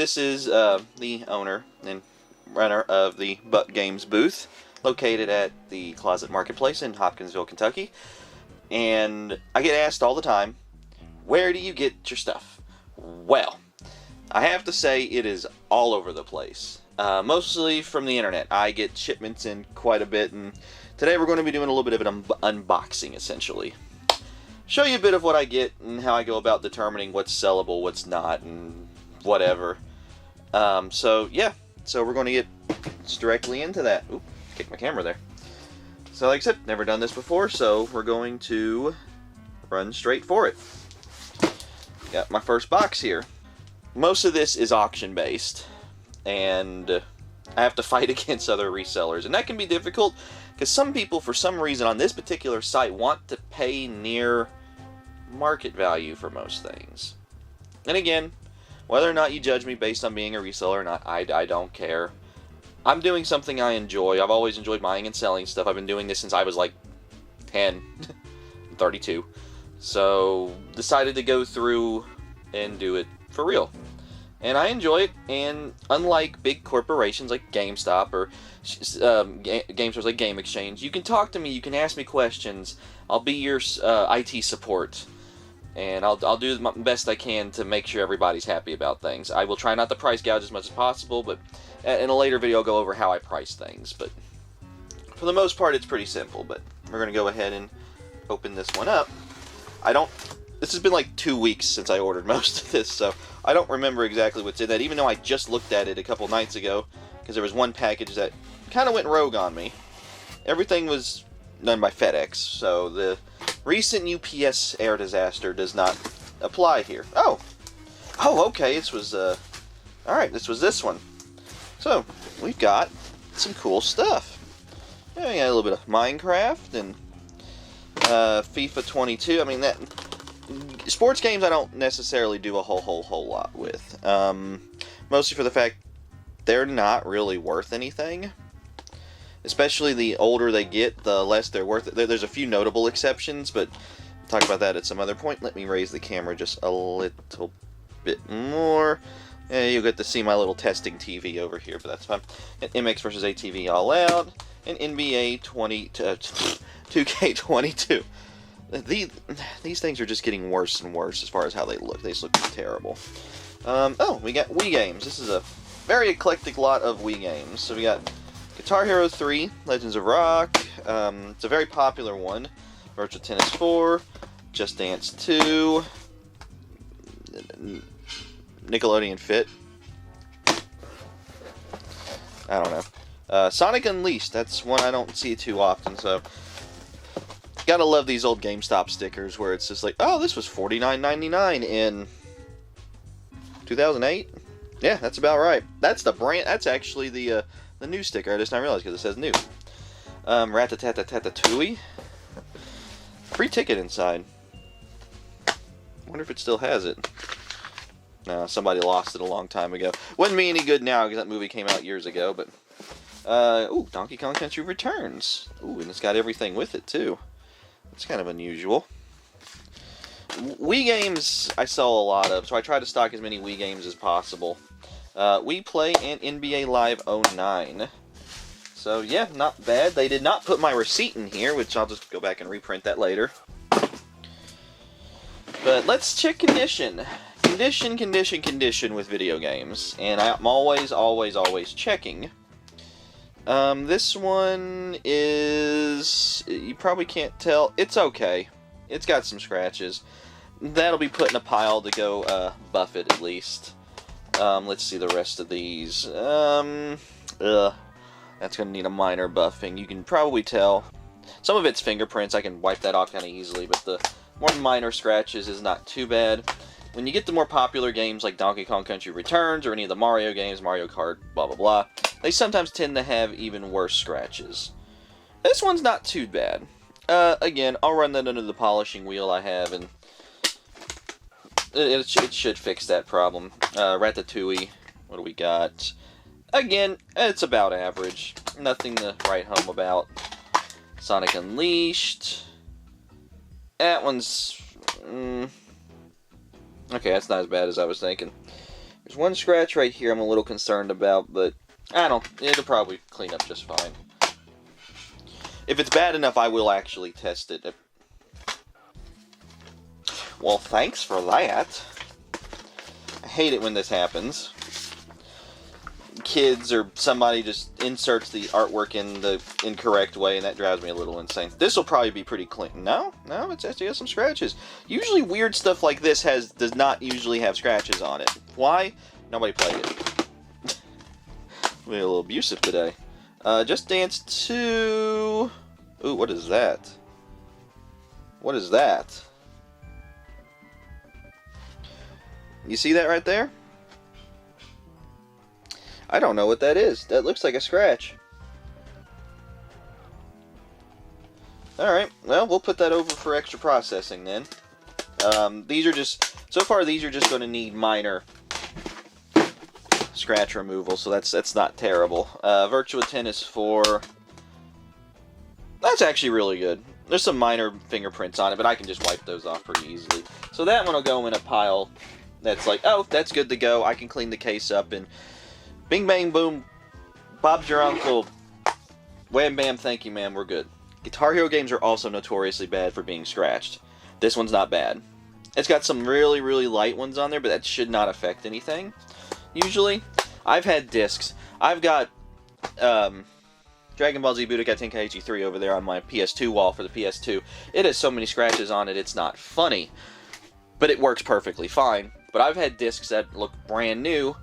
this is the owner and runner of the Buck Games booth, located at the Closet Marketplace in Hopkinsville, Kentucky. And I get asked all the time, where do you get your stuff? Well, I have to say it is all over the place. Mostly from the internet. I get shipments in quite a bit, and today we're going to be doing a little bit of an unboxing, essentially. Show you a bit of what I get and how I go about determining what's sellable, what's not, and whatever. So we're going to get directly into that. Oop, kicked my camera there. So like I said, never done this before, so we're going to run straight for it. Got my first box here. Most of this is auction based, and I have to fight against other resellers, and that can be difficult because some people, for some reason on this particular site, want to pay near market value for most things. And again, whether or not you judge me based on being a reseller or not, I don't care. I'm doing something I enjoy. I've always enjoyed buying and selling stuff. I've been doing this since I was like 10, 32. So decided to go through and do it for real. And I enjoy it, and unlike big corporations like GameStop or game stores like Game Exchange, you can talk to me, you can ask me questions. I'll be your IT support, and I'll do the best I can to make sure everybody's happy about things. I will try not to price gouge as much as possible, but in a later video I'll go over how I price things. But for the most part, it's pretty simple. But we're going to go ahead and open this one up. This has been like 2 weeks since I ordered most of this, so I don't remember exactly what's in that, even though I just looked at it a couple nights ago, because there was one package that kind of went rogue on me. Everything was done by FedEx, so the recent UPS air disaster does not apply here. Oh, okay, this was, alright, this was this one. So, we've got some cool stuff. Yeah, we got a little bit of Minecraft, and FIFA 22, I mean, that... Sports games I don't necessarily do a whole lot with. Mostly for the fact they're not really worth anything. Especially the older they get, the less they're worth it. There's a few notable exceptions, but we'll talk about that at some other point. Let me raise the camera just a little bit more. You'll get to see my little testing TV over here, but that's fine. An MX vs. ATV All Out, and NBA 2K22. These things are just getting worse and worse as far as how they look. They just look terrible. We got Wii games. This is a very eclectic lot of Wii games. So we got Guitar Hero 3, Legends of Rock. It's a very popular one. Virtual Tennis 4, Just Dance 2, Nickelodeon Fit. I don't know. Sonic Unleashed. That's one I don't see too often, so... Gotta love these old GameStop stickers where it's just like, oh, this was $49.99 in 2008? Yeah, that's about right. That's the brand. That's actually the new sticker. I just not realized because it says new. Rat-a-tat-tat-tat-tooey. Free ticket inside. Wonder if it still has it. No, somebody lost it a long time ago. Wouldn't be any good now because that movie came out years ago, but... ooh, Donkey Kong Country Returns. Ooh, and it's got everything with it, too. It's kind of unusual. Wii games I sell a lot of, so I try to stock as many Wii games as possible. Wii Play and NBA Live 09. So yeah, not bad. They did not put my receipt in here, which I'll just go back and reprint that later. But let's check condition. Condition with video games. And I'm always checking. This one is, you probably can't tell, it's okay. It's got some scratches. That'll be put in a pile to go, buff it at least. Let's see the rest of these. That's gonna need a minor buffing. You can probably tell. Some of it's fingerprints, I can wipe that off kind of easily, but the more minor scratches is not too bad. When you get the more popular games like Donkey Kong Country Returns or any of the Mario games, Mario Kart, blah blah blah, they sometimes tend to have even worse scratches. This one's not too bad. Again, I'll run that under the polishing wheel I have, and it should fix that problem. Ratatouille, what do we got? Again, it's about average. Nothing to write home about. Sonic Unleashed. That one's... okay, that's not as bad as I was thinking. There's one scratch right here I'm a little concerned about, but I don't. It'll probably clean up just fine. If it's bad enough, I will actually test it. Well, thanks for that. I hate it when this happens. Kids or somebody just inserts the artwork in the incorrect way, and that drives me a little insane. This will probably be pretty clean. No, it's actually got some scratches. Usually weird stuff like this does not usually have scratches on it. Why? Nobody played it. We're a little abusive today. Just Dance 2... Ooh, what is that? What is that? You see that right there? I don't know what that is. That looks like a scratch. Alright, well, we'll put that over for extra processing then. These are just... So far, these are just going to need minor scratch removal, so that's not terrible. Virtua Tennis 4... That's actually really good. There's some minor fingerprints on it, but I can just wipe those off pretty easily. So that one will go in a pile that's like, oh, that's good to go. I can clean the case up, and bing, bang, boom, Bob's your uncle. Wham, bam, thank you, ma'am, we're good. Guitar Hero games are also notoriously bad for being scratched. This one's not bad. It's got some really, really light ones on there, but that should not affect anything, usually. I've had discs. I've got, Dragon Ball Z Budokai Tenkaichi 3 over there on my PS2 wall for the PS2. It has so many scratches on it, it's not funny. But it works perfectly fine. But I've had discs that look brand new.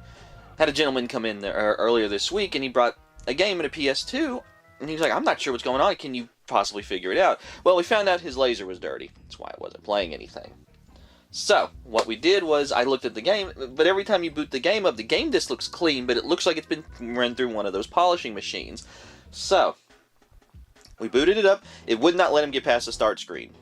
Had a gentleman come in there earlier this week, and he brought a game in a PS2, and he was like, I'm not sure what's going on, can you possibly figure it out? Well, we found out his laser was dirty. That's why I wasn't playing anything. So, what we did was, I looked at the game, but every time you boot the game up, the game disc looks clean, but it looks like it's been run through one of those polishing machines. So, we booted it up. It would not let him get past the start screen.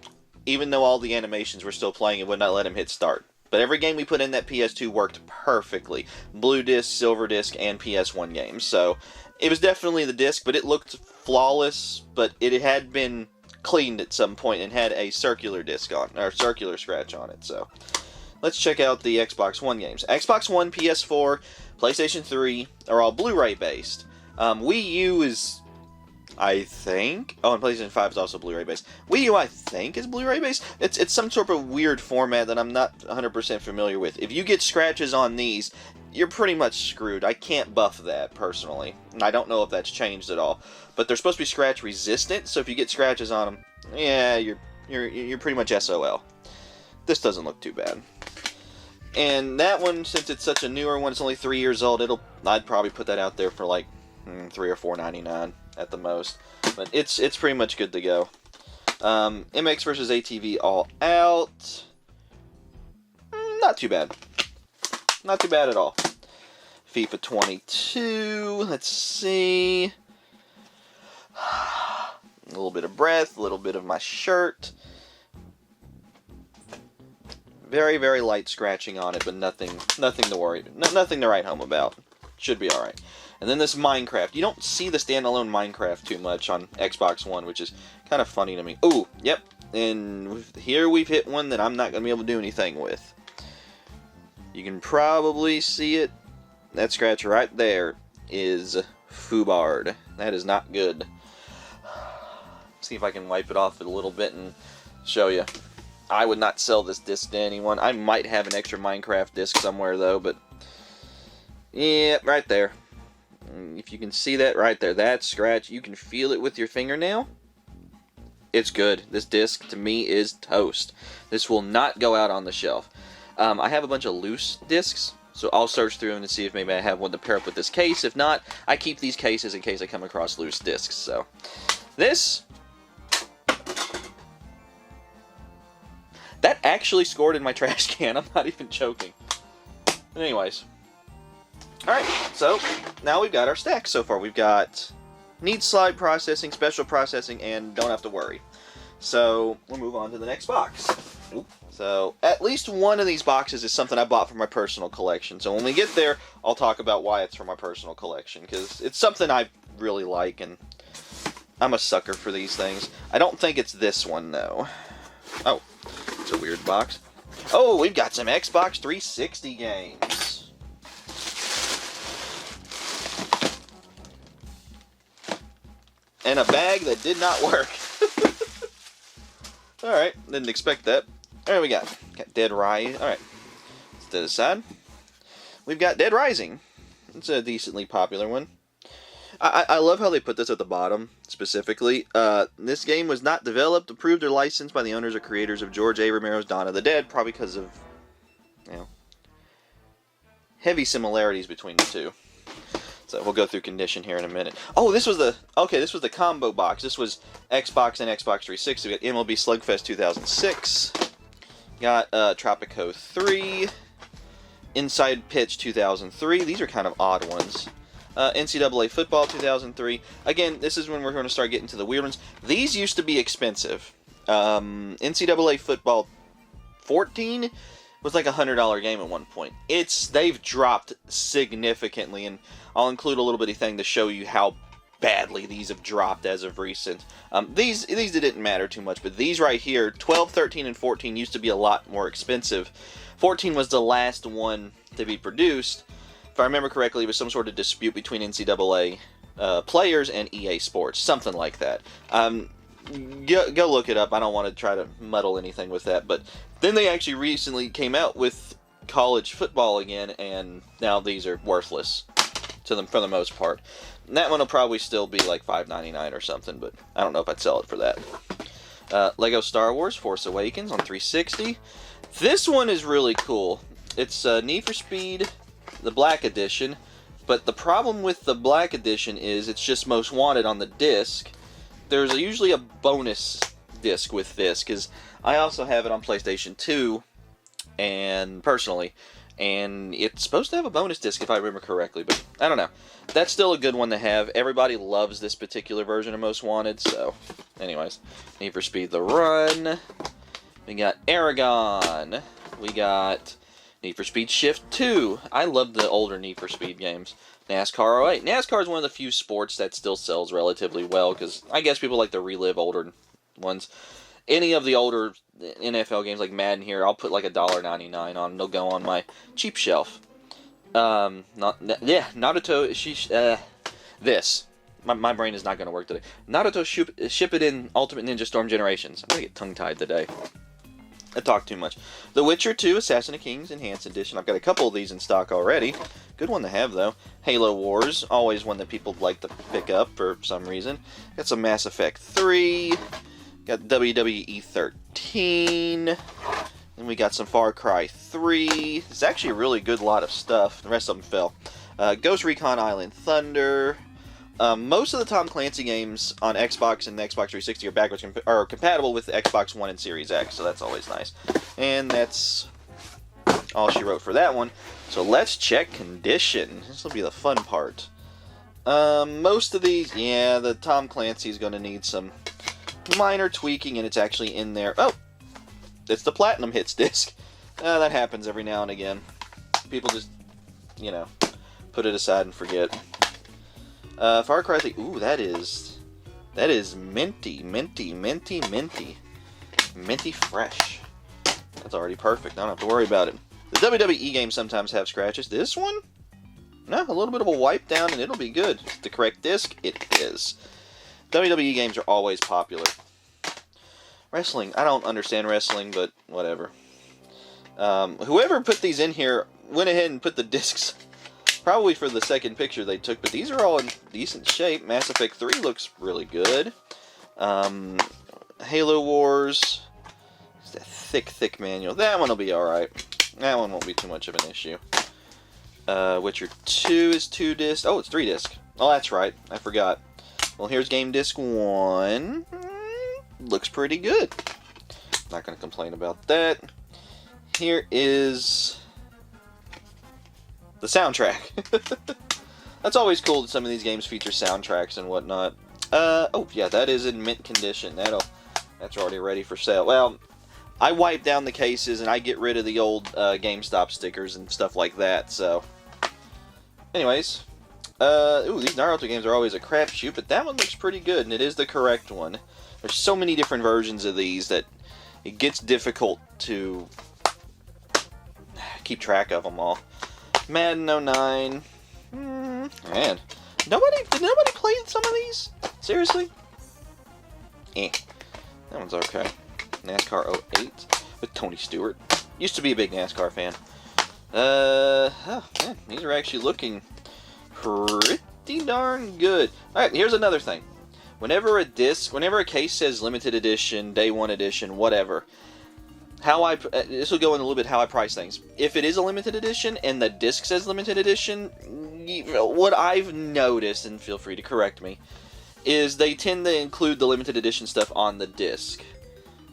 Even though all the animations were still playing, it would not let him hit start. But every game we put in that PS2 worked perfectly. Blue disc, silver disc, and PS1 games. So, it was definitely the disc, but it looked flawless. But it had been cleaned at some point and had a circular disc on, or circular scratch on it. So, let's check out the Xbox One games. Xbox One, PS4, PlayStation 3 are all Blu-ray based. Wii U is, I think... Oh, and PlayStation 5 is also Blu-ray based. Wii U, I think, is Blu-ray based. It's some sort of weird format that I'm not 100% familiar with. If you get scratches on these, you're pretty much screwed. I can't buff that, personally. And I don't know if that's changed at all. But they're supposed to be scratch resistant, so if you get scratches on them, yeah, you're pretty much SOL. This doesn't look too bad. And that one, since it's such a newer one, it's only 3 years old, I'd probably put that out there for like $3 or $4.99 at the most, but it's pretty much good to go. MX vs ATV All Out, not too bad, not too bad at all. FIFA 22, let's see, a little bit of breath, a little bit of my shirt. Very, very light scratching on it, but nothing to worry, nothing to write home about. Should be alright. And then this Minecraft. You don't see the standalone Minecraft too much on Xbox One, which is kind of funny to me. Ooh, yep. And here we've hit one that I'm not going to be able to do anything with. You can probably see it. That scratch right there is Fubard. That is not good. See if I can wipe it off a little bit and show you. I would not sell this disc to anyone. I might have an extra Minecraft disc somewhere, though, but... yeah, right there. If you can see that right there, that scratch, you can feel it with your fingernail. It's good. This disc, to me, is toast. This will not go out on the shelf. I have a bunch of loose discs, so I'll search through them to see if maybe I have one to pair up with this case. If not, I keep these cases in case I come across loose discs. So, this... that actually scored in my trash can. I'm not even joking. But anyways... alright, so now we've got our stacks so far. We've got need slide processing, special processing, and don't have to worry. So we'll move on to the next box. Oop. So at least one of these boxes is something I bought for my personal collection. So when we get there, I'll talk about why it's for my personal collection, because it's something I really like, and I'm a sucker for these things. I don't think it's this one, though. Oh, it's a weird box. Oh, we've got some Xbox 360 games. and a bag that did not work. Alright, didn't expect that. Alright, we got Dead Rising. Alright, let's set it aside. We've got Dead Rising. It's a decently popular one. I love how they put this at the bottom, specifically. This game was not developed, approved, or licensed by the owners or creators of George A. Romero's Dawn of the Dead, probably because of, heavy similarities between the two. So we'll go through condition here in a minute. Oh, this was the combo box. This was Xbox and Xbox 360. We got MLB Slugfest 2006. Got Tropico 3. Inside Pitch 2003. These are kind of odd ones. NCAA Football 2003. Again, this is when we're going to start getting to the weird ones. These used to be expensive. NCAA Football 14 was like a $100 game at one point. They've dropped significantly, and I'll include a little bitty thing to show you how badly these have dropped as of recent. These didn't matter too much, but these right here, 12, 13, and 14 used to be a lot more expensive. 14 was the last one to be produced. If I remember correctly, it was some sort of dispute between NCAA players and EA Sports, something like that. Go look it up. I don't want to try to muddle anything with that, but then they actually recently came out with college football again, and now these are worthless to them for the most part. And that one will probably still be like $5.99 or something, but I don't know if I'd sell it for that. Lego Star Wars Force Awakens on 360. This one is really cool. It's Need for Speed, the Black Edition, but the problem with the Black Edition is it's just Most Wanted on the disc. There's usually a bonus disc with this, because I also have it on PlayStation 2, and personally, and it's supposed to have a bonus disc if I remember correctly, but I don't know. That's still a good one to have. Everybody loves this particular version of Most Wanted, so anyways. Need for Speed The Run. We got Aragon. We got Need for Speed Shift 2. I love the older Need for Speed games. NASCAR 08. NASCAR is one of the few sports that still sells relatively well, because I guess people like to relive older ones. Any of the older NFL games like Madden here, I'll put like $1.99 on. They'll go on my cheap shelf. Naruto. This. My brain is not going to work today. Naruto Shippuden Ultimate Ninja Storm Generations. I'm going to get tongue-tied today. I talk too much. The Witcher 2 Assassin of Kings Enhanced Edition. I've got a couple of these in stock already. Good one to have, though. Halo Wars. Always one that people like to pick up for some reason. Got some Mass Effect 3. Got WWE 13. And we got some Far Cry 3. It's actually a really good lot of stuff. The rest of them fell. Ghost Recon Island Thunder. Most of the Tom Clancy games on Xbox and Xbox 360 are compatible with the Xbox One and Series X, so that's always nice. And that's all she wrote for that one. So let's check condition. This will be the fun part. Most of these, yeah, the Tom Clancy's going to need some minor tweaking, and it's actually in there. Oh, it's the Platinum Hits disc. That happens every now and again. People just, put it aside and forget. Far Cry 3. Ooh, that is minty, minty, minty, minty. Minty fresh. That's already perfect. I don't have to worry about it. The WWE games sometimes have scratches. This one? No, a little bit of a wipe down and it'll be good. The correct disc? It is. WWE games are always popular. Wrestling. I don't understand wrestling, but whatever. Whoever put these in here went ahead and put the discs probably for the second picture they took, but these are all in decent shape. Mass Effect 3 looks really good. Halo Wars. It's that thick manual. That one will be alright. That one won't be too much of an issue. Witcher 2 is 2 discs. Oh, it's 3 discs. Oh, that's right. I forgot. Well, here's Game Disc 1. Looks pretty good. Not going to complain about that. Here is the soundtrack. That's always cool that some of these games feature soundtracks and whatnot. Oh, yeah, that is in mint condition. That's already ready for sale. Well, I wipe down the cases and I get rid of the old GameStop stickers and stuff like that, so. Anyways. Ooh, these Naruto games are always a crapshoot, but that one looks pretty good, and it is the correct one. There's so many different versions of these that it gets difficult to keep track of them all. Madden 09. Man. Did nobody play some of these? Seriously? Eh. That one's okay. NASCAR 08 with Tony Stewart. Used to be a big NASCAR fan. Oh, man, these are actually looking pretty darn good. Alright, here's another thing. Whenever a case says limited edition, day one edition, whatever, this will go in a little bit how I price things. If it is a limited edition and the disc says limited edition, what I've noticed, and feel free to correct me, is they tend to include the limited edition stuff on the disc.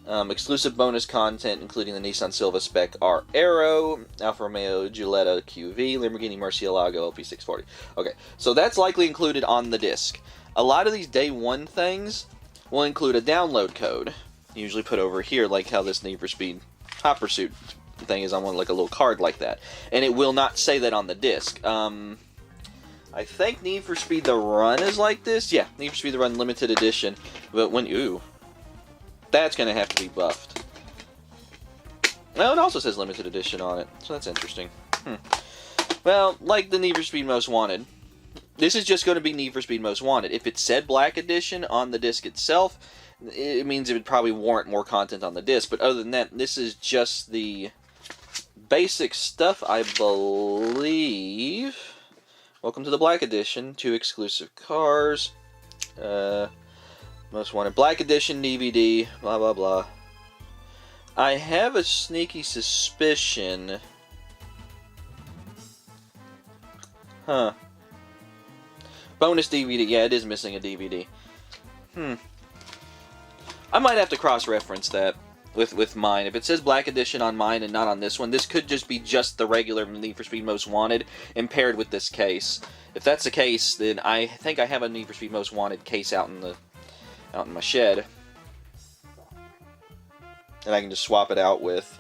Exclusive bonus content, including the Nissan Silva Spec R Aero, Alfa Romeo Giulietta QV, Lamborghini Murcielago LP640. Okay, so that's likely included on the disc. A lot of these day one things will include a download code, usually put over here, like how this Need for Speed Hot Pursuit thing is on one, like a little card like that. And it will not say that on the disc. I think Need for Speed The Run is like this. Yeah, Need for Speed The Run Limited Edition. But ooh, that's going to have to be buffed. Well, it also says Limited Edition on it, so that's interesting. Well, like the Need for Speed Most Wanted, this is just going to be Need for Speed Most Wanted. If it said Black Edition on the disc itself, it means it would probably warrant more content on the disc. But other than that, this is just the basic stuff, I believe. Welcome to the Black Edition. 2 exclusive cars. Most Wanted Black Edition DVD. Blah, blah, blah. I have a sneaky suspicion. Huh. Bonus DVD. Yeah, it is missing a DVD. I might have to cross-reference that with mine. If it says Black Edition on mine and not on this one, this could just be just the regular Need for Speed Most Wanted and paired with this case. If that's the case, then I think I have a Need for Speed Most Wanted case out in my shed. And I can just swap it out with.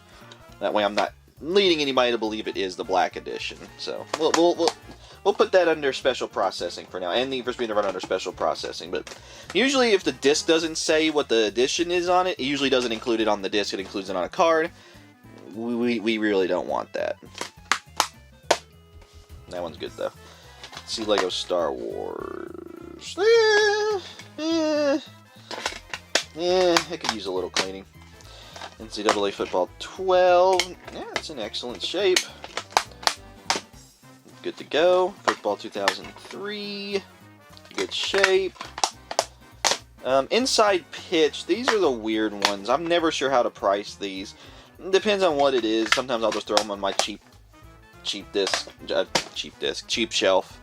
That way I'm not leading anybody to believe it is the Black Edition. So, we'll put that under special processing for now, and Need for Speed to run under special processing. But usually if the disc doesn't say what the edition is on it, it usually doesn't include it on the disc, it includes it on a card. We really don't want that. That one's good, though. Let's see Lego Star Wars. It could use a little cleaning. NCAA Football 12. Yeah, it's in excellent shape. Good to go. Football 2003. Good shape. Inside Pitch. These are the weird ones. I'm never sure how to price these. Depends on what it is. Sometimes I'll just throw them on my cheap shelf.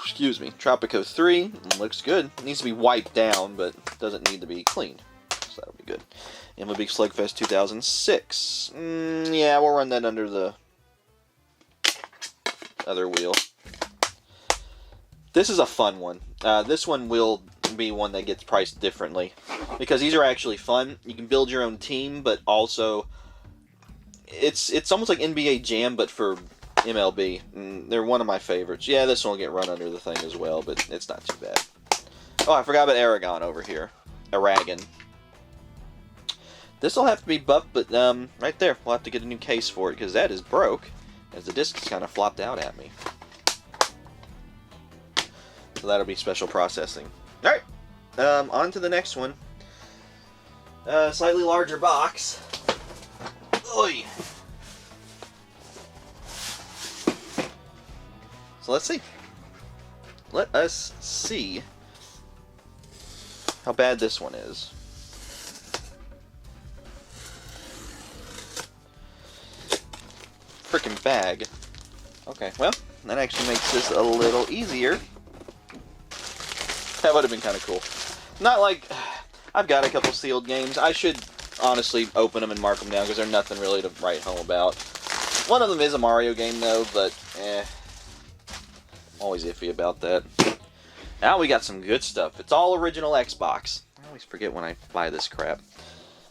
Excuse me. Tropico 3. Looks good. It needs to be wiped down, but doesn't need to be cleaned. So that'll be good. MLB Slugfest 2006. Yeah, we'll run that under the other wheel. This is a fun one. This one will be one that gets priced differently because these are actually fun. You can build your own team, but also it's almost like NBA Jam, but for MLB. They're one of my favorites. Yeah, this one will get run under the thing as well, but it's not too bad. Oh, I forgot about Aragon over here. Aragon. This will have to be buffed, but right there, we'll have to get a new case for it because that is broke, as the disc is kind of flopped out at me. So that'll be special processing. Alright, on to the next one. Slightly larger box. Oy. So let's see. Let us see how bad this one is. Frickin' bag. Okay, well, that actually makes this a little easier. That would have been kind of cool. Not like... I've got a couple sealed games. I should honestly open them and mark them down because they're nothing really to write home about. One of them is a Mario game, though, but always iffy about that. Now we got some good stuff. It's all original Xbox. I always forget when I buy this crap.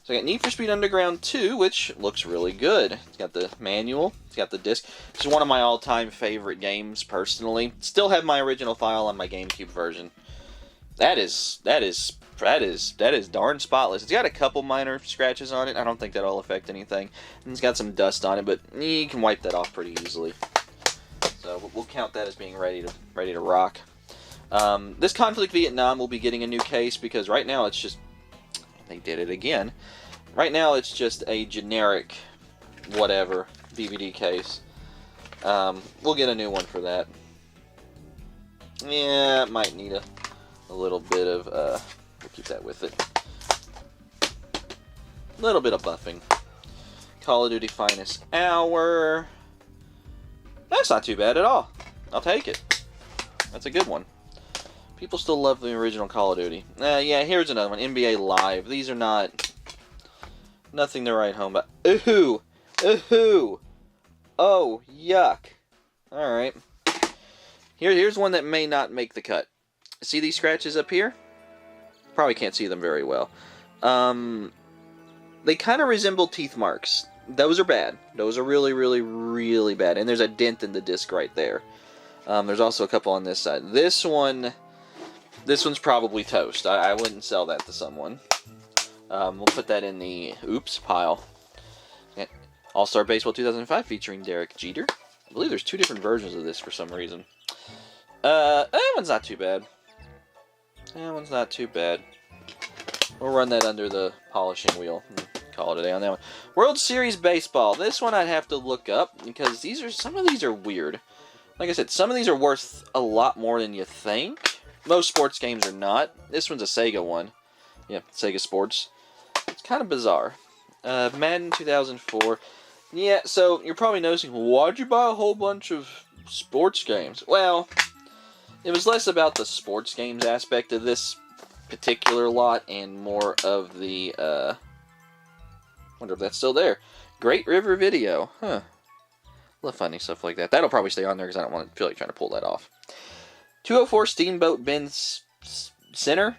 So I got Need for Speed Underground 2, which looks really good. It's got the manual. It's got the disc. It's one of my all-time favorite games, personally. Still have my original file on my GameCube version. That is darn spotless. It's got a couple minor scratches on it. I don't think that'll affect anything. And it's got some dust on it, but you can wipe that off pretty easily. So we'll count that as being ready to rock. This Conflict Vietnam will be getting a new case because right now it's just... They did it again. Right now it's just a generic whatever DVD case. We'll get a new one for that. Yeah, it might need a little bit of... we'll keep that with it. A little bit of buffing. Call of Duty Finest Hour. That's not too bad at all. I'll take it. That's a good one. People still love the original Call of Duty. Yeah, here's another one. NBA Live. These are not... Nothing to write home about. Ooh! Ooh! Oh, yuck. Alright. Here's one that may not make the cut. See these scratches up here? Probably can't see them very well. They kind of resemble teeth marks. Those are bad. Those are really, really, really bad. And there's a dent in the disc right there. There's also a couple on this side. This one's probably toast. I wouldn't sell that to someone. We'll put that in the oops pile. All-Star Baseball 2005 featuring Derek Jeter. I believe there's 2 different versions of this for some reason. That one's not too bad. That one's not too bad. We'll run that under the polishing wheel and call it a day on that one. World Series Baseball. This one I'd have to look up because some of these are weird. Like I said, some of these are worth a lot more than you think. Most sports games are not. This one's a Sega one. Yeah, Sega Sports. It's kind of bizarre. Madden 2004. Yeah, so you're probably noticing, why'd you buy a whole bunch of sports games? Well, it was less about the sports games aspect of this particular lot and more of the, wonder if that's still there. Great River Video. Huh. Love finding stuff like that. That'll probably stay on there because I don't want to feel like trying to pull that off. 204 Steamboat Bend Center,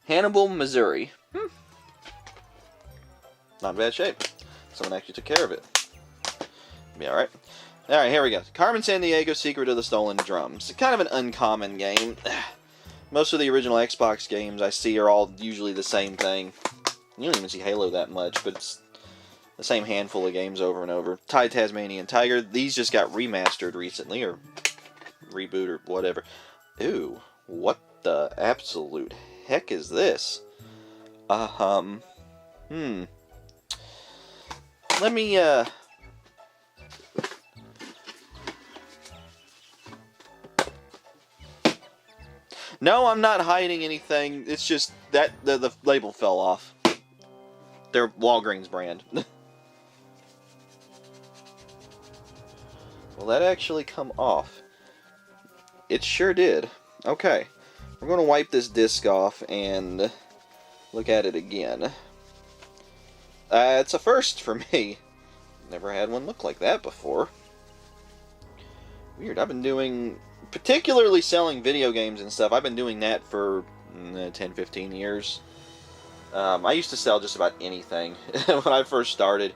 Hannibal, Missouri. Not in bad shape. Someone actually took care of it. Be alright. Alright, here we go. Carmen Sandiego, Secret of the Stolen Drums. Kind of an uncommon game. Most of the original Xbox games I see are all usually the same thing. You don't even see Halo that much, but it's the same handful of games over and over. Thai Tasmanian Tiger. These just got remastered recently, or reboot, or whatever. Ooh, what the absolute heck is this? Let me, No, I'm not hiding anything. It's just that the label fell off. They're Walgreens brand. Will that actually come off? It sure did. Okay. We're going to wipe this disc off and look at it again. It's a first for me. Never had one look like that before. Weird. I've been doing... particularly selling video games and stuff. I've been doing that for 10-15 years. I used to sell just about anything when I first started.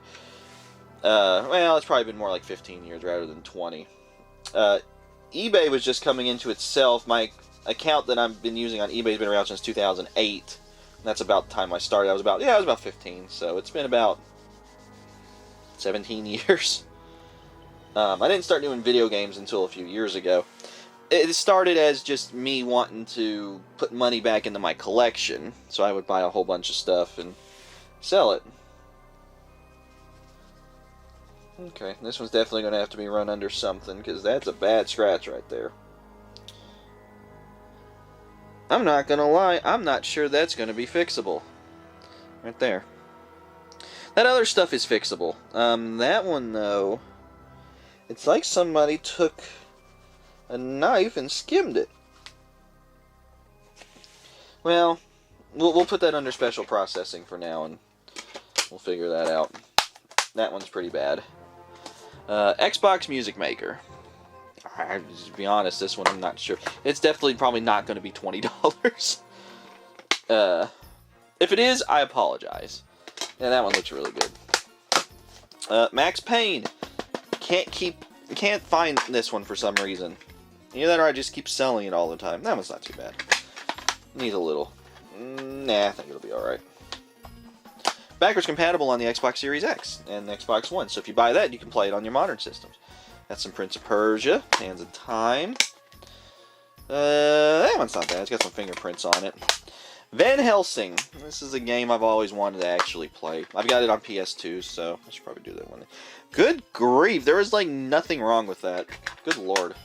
Well, it's probably been more like 15 years rather than 20. eBay was just coming into itself. My account that I've been using on eBay has been around since 2008. That's about the time I started. I was about 15, so it's been about 17 years. I didn't start doing video games until a few years ago. It started as just me wanting to put money back into my collection, so I would buy a whole bunch of stuff and sell it. Okay, this one's definitely going to have to be run under something, because that's a bad scratch right there. I'm not going to lie, I'm not sure that's going to be fixable. Right there. That other stuff is fixable. That one, though, it's like somebody took a knife and skimmed it. Well, we'll put that under special processing for now, and we'll figure that out. That one's pretty bad. Xbox Music Maker. To be honest, this one I'm not sure. It's definitely probably not going to be $20. If it is, I apologize. Yeah, that one looks really good. Max Payne. Can't find this one for some reason. Either that or I just keep selling it all the time. That one's not too bad. Needs a little. Nah, I think it'll be alright. Backwards compatible on the Xbox Series X and the Xbox One. So if you buy that, you can play it on your modern systems. That's some Prince of Persia. Hands of Time. one's not bad. It's got some fingerprints on it. Van Helsing. This is a game I've always wanted to actually play. I've got it on PS2, so I should probably do that one. Good grief, there is like nothing wrong with that. Good lord.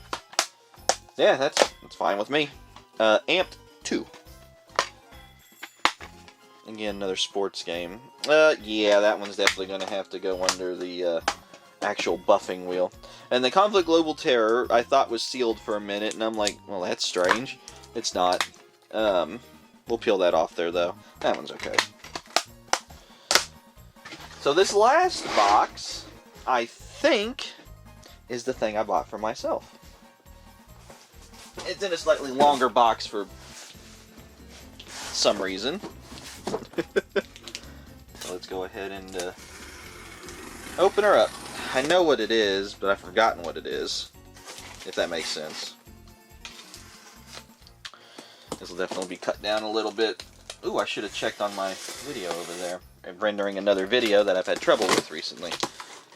Yeah, that's fine with me. Amped 2. Again, another sports game. Yeah, that one's definitely going to have to go under the actual buffing wheel. And the Conflict Global Terror, I thought was sealed for a minute, and I'm like, well, that's strange. It's not. We'll peel that off there, though. That one's okay. So this last box, I think, is the thing I bought for myself. It's in a slightly longer box for some reason. So let's go ahead and open her up. I know what it is, but I've forgotten what it is, if that makes sense. This will definitely be cut down a little bit. Ooh, I should have checked on my video over there. I'm rendering another video that I've had trouble with recently.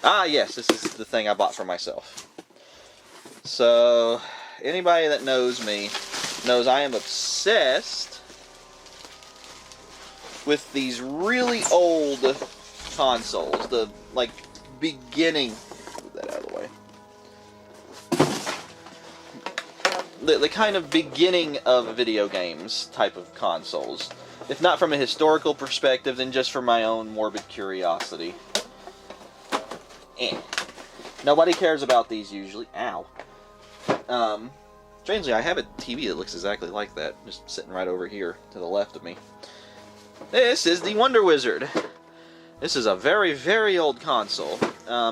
Ah, yes, this is the thing I bought for myself. So, anybody that knows me knows I am obsessed with these really old consoles. The, like, beginning... Move that out of the way. The kind of beginning of video games type of consoles. If not from a historical perspective, then just for my own morbid curiosity. Nobody cares about these usually. Ow. Strangely, I have a TV that looks exactly like that, just sitting right over here to the left of me. This is the Wonder Wizard. This is a very, very old console.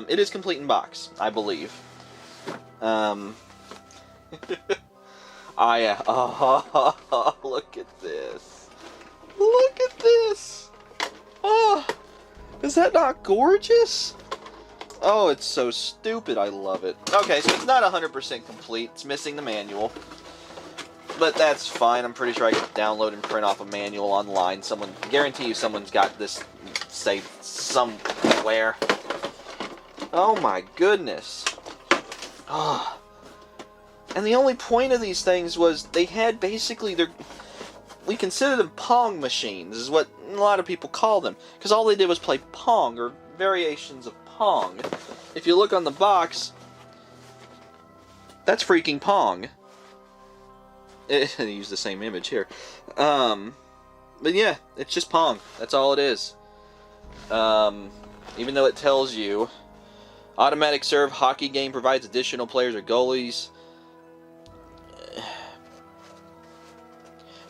It is complete in box, I believe. Oh, look at this. Look at this. Oh, is that not gorgeous? Oh, it's so stupid. I love it. Okay, so it's not 100% complete. It's missing the manual. But that's fine. I'm pretty sure I can download and print off a manual online. Guarantee you someone's got this saved somewhere. Oh my goodness. Oh. And the only point of these things was they had basically we consider them Pong machines, is what a lot of people call them. Because all they did was play Pong, or variations of Pong. If you look on the box, that's freaking Pong. I use the same image here. But yeah, it's just Pong. That's all it is. Even though it tells you, automatic serve hockey game provides additional players or goalies.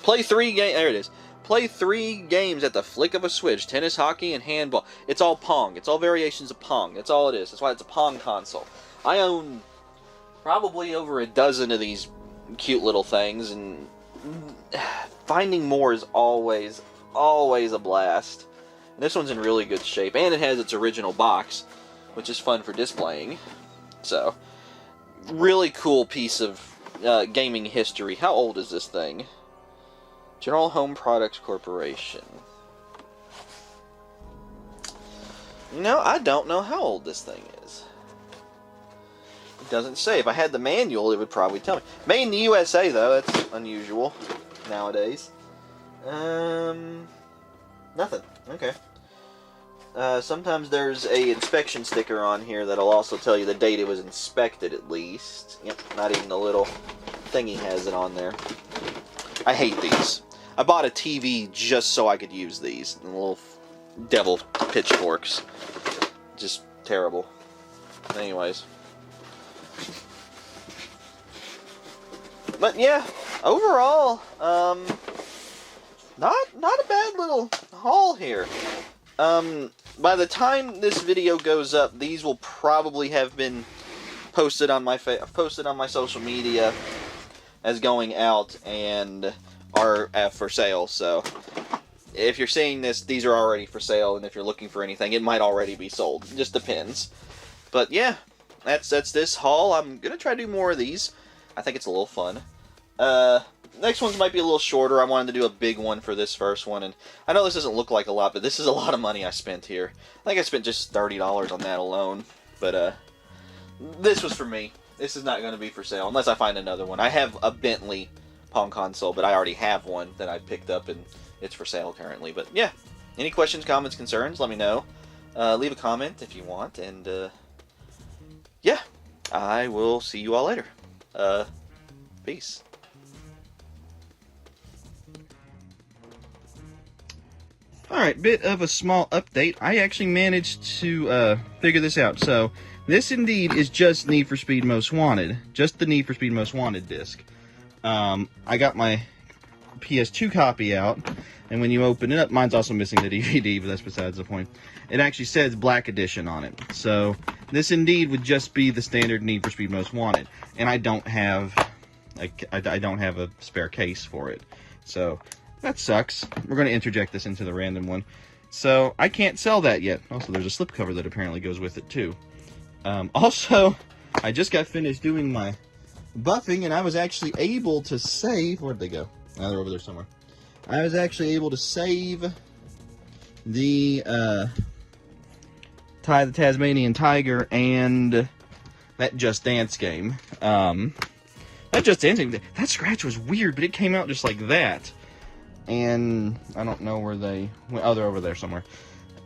Play 3 games. There it is. Play 3 games at the flick of a switch. Tennis, hockey, and handball. It's all Pong. It's all variations of Pong. That's all it is. That's why it's a Pong console. I own probably over a dozen of these cute little things, and finding more is always a blast. And this one's in really good shape, and it has its original box, which is fun for displaying. So, really cool piece of gaming history. How old is this thing? General Home Products Corporation. You know, I don't know how old this thing is. It doesn't say. If I had the manual, it would probably tell me. Made in the USA, though. That's unusual nowadays. Nothing. Okay. Sometimes there's a inspection sticker on here that'll also tell you the date it was inspected, at least. Yep, not even the little thingy has it on there. I hate these. I bought a TV just so I could use these. The little devil pitchforks. Just terrible. Anyways. But yeah, overall, not a bad little haul here. By the time this video goes up, these will probably have been posted on my social media as going out and are for sale. So if you're seeing this, these are already for sale, and if you're looking for anything, it might already be sold. It just depends. But yeah, that's this haul. I'm gonna try to do more of these. I think it's a little fun. Next ones might be a little shorter. I wanted to do a big one for this first one, and I know this doesn't look like a lot, but this is a lot of money I spent here. I think I spent just $30 on that alone, but this was for me. This is not going to be for sale, unless I find another one. I have a Bentley Home console, but I already have one that I picked up and it's for sale currently. But yeah, any questions, comments, concerns, let me know. Leave a comment if you want, and yeah, I will see you all later. Peace. Alright, bit of a small update. I actually managed to figure this out. So, this indeed is just Need for Speed Most Wanted. Just the Need for Speed Most Wanted disc. I got my PS2 copy out, and when you open it up, mine's also missing the DVD, but that's besides the point. It actually says Black Edition on it. So, this indeed would just be the standard Need for Speed Most Wanted. And I don't have a spare case for it. So, that sucks. We're going to interject this into the random one. So, I can't sell that yet. Also, there's a slipcover that apparently goes with it, too. Also, I just got finished doing my buffing, and I was actually able to save... Where'd they go? Oh, they're over there somewhere. I was actually able to save the Ty the Tasmanian Tiger and that Just Dance game. That Just Dance game, that scratch was weird, but it came out just like that. And I don't know where they went. Oh, they're over there somewhere.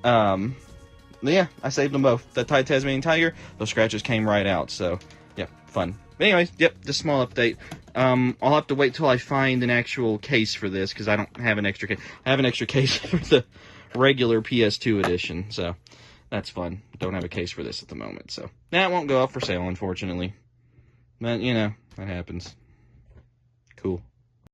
Yeah, I saved them both. The Ty Tasmanian Tiger, those scratches came right out. So, yeah, fun. But anyways, yep, just a small update. I'll have to wait till I find an actual case for this, because I don't have an extra case. I have an extra case for the regular PS2 edition, so that's fun. Don't have a case for this at the moment, so that won't go up for sale, unfortunately. But, you know, that happens. Cool.